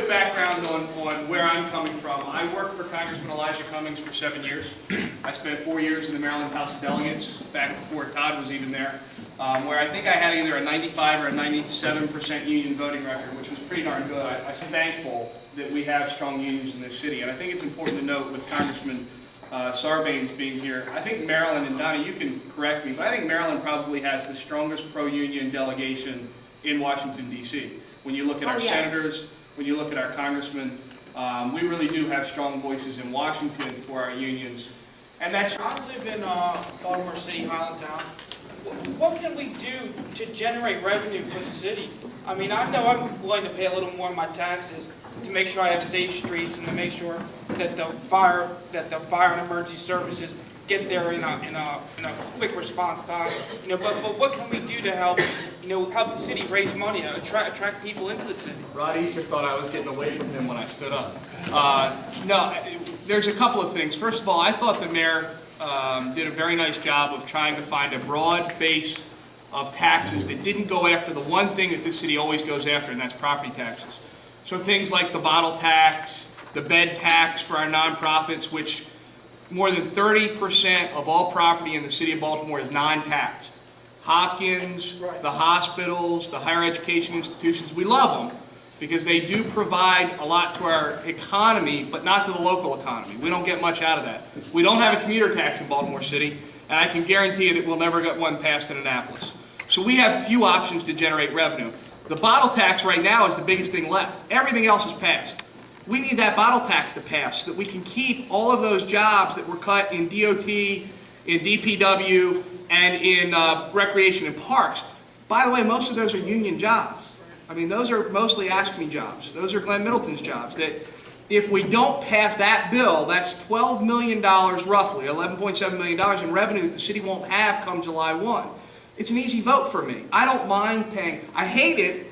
bit of background on where I'm coming from. I worked for Congressman Elijah Cummings for 7 years. I spent 4 years in the Maryland House of Delegates, back before Todd was even there, where I think I had either a 95 or a 97% union voting record, which was pretty darn good. I'm thankful that we have strong unions in this city. And I think it's important to note with Congressman Sarbanes being here, I think Maryland, and Donnie, you can correct me, but I think Maryland probably has the strongest pro-union delegation in Washington, D.C. When you look at our senators, when you look at our congressmen, we really do have strong voices in Washington for our unions. And that's... I live in Baltimore City, Highlandtown. What can we do to generate revenue for the city? I mean, I know I'm willing to pay a little more in my taxes to make sure I have safe streets and to make sure that the fire and emergency services get there in a quick response time. You know, but what can we do to help help the city raise money, attract people into the city? Rod Easter thought I was getting away from him when I stood up. No, there's a couple of things. First of all, I thought the mayor did a very nice job of trying to find a broad base of taxes that didn't go after the one thing that this city always goes after, and that's property taxes. So things like the bottle tax, the bed tax for our nonprofits, which more than 30% of all property in the city of Baltimore is non-taxed. Hopkins, the hospitals, the higher education institutions, we love them because they do provide a lot to our economy, but not to the local economy. We don't get much out of that. We don't have a commuter tax in Baltimore City, and I can guarantee you that we'll never get one passed in Annapolis. So we have few options to generate revenue. The bottle tax right now is the biggest thing left. Everything else is passed. We need that bottle tax to pass so that we can keep all of those jobs that were cut in DOT, in DPW, and in recreation and parks. By the way, most of those are union jobs. I mean, those are mostly Ask-Me jobs. Those are Glenn Middleton's jobs. That if we don't pass that bill, that's $12 million roughly, $11.7 million in revenue that the city won't have come July 1. It's an easy vote for me. I don't mind paying. I hate it,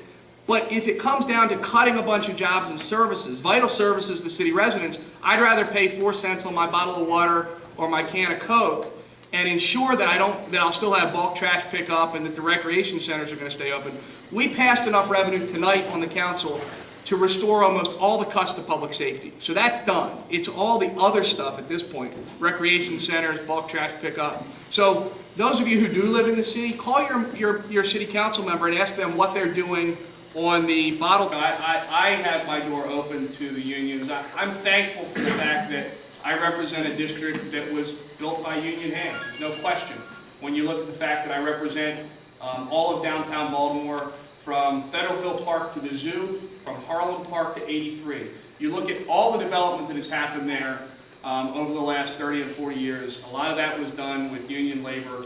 but if it comes down to cutting a bunch of jobs and services, vital services to city residents, I'd rather pay 4 cents on my bottle of water or my can of Coke and ensure that I'll still have bulk trash pickup and that the recreation centers are going to stay open. We passed enough revenue tonight on the council to restore almost all the cuts to public safety. So that's done. It's all the other stuff at this point. Recreation centers, bulk trash pickup. So those of you who do live in the city, call your city council member and ask them what they're doing on the bottle. I have my door open to the unions. I'm thankful for the fact that I represent a district that was built by union hands, no question. When you look at the fact that I represent all of downtown Baltimore, from Federal Hill Park to the zoo, from Harlem Park to 83. You look at all the development that has happened there over the last 30 and 40 years. A lot of that was done with union labor.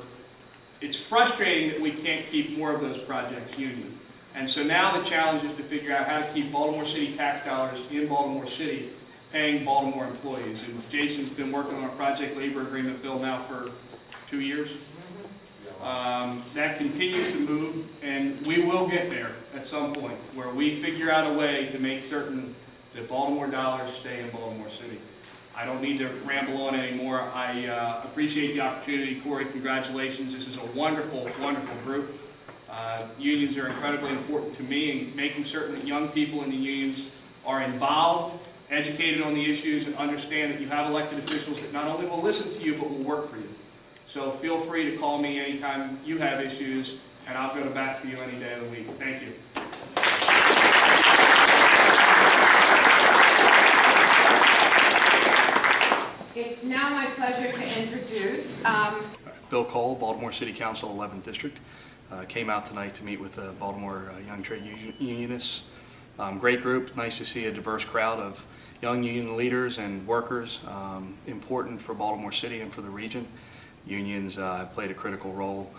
It's frustrating that we can't keep more of those projects union. And so now the challenge is to figure out how to keep Baltimore City tax dollars in Baltimore City paying Baltimore employees. And Jason's been working on a project labor agreement bill now for 2 years. That continues to move, and we will get there at some point where we figure out a way to make certain that Baltimore dollars stay in Baltimore City. I don't need to ramble on anymore. I appreciate the opportunity. Corey, congratulations. This is a wonderful, wonderful group. Unions are incredibly important to me, and making certain that young people in the unions are involved, educated on the issues, and understand that you have elected officials that not only will listen to you, but will work for you. So feel free to call me anytime you have issues, and I'll go to bat for you any day of the week. Thank you. It's now my pleasure to introduce Bill Cole, Baltimore City Council, 11th District. Came out tonight to meet with the Baltimore Young Trade Unionists. Great group. Nice to see a diverse crowd of young union leaders and workers. Important for Baltimore City and for the region. Unions have played a critical role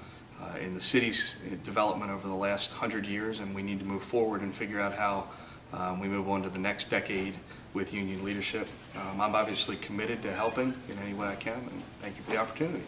in the city's development over the last 100 years, and we need to move forward and figure out how we move on to the next decade with union leadership. I'm obviously committed to helping in any way I can, and thank you for the opportunity.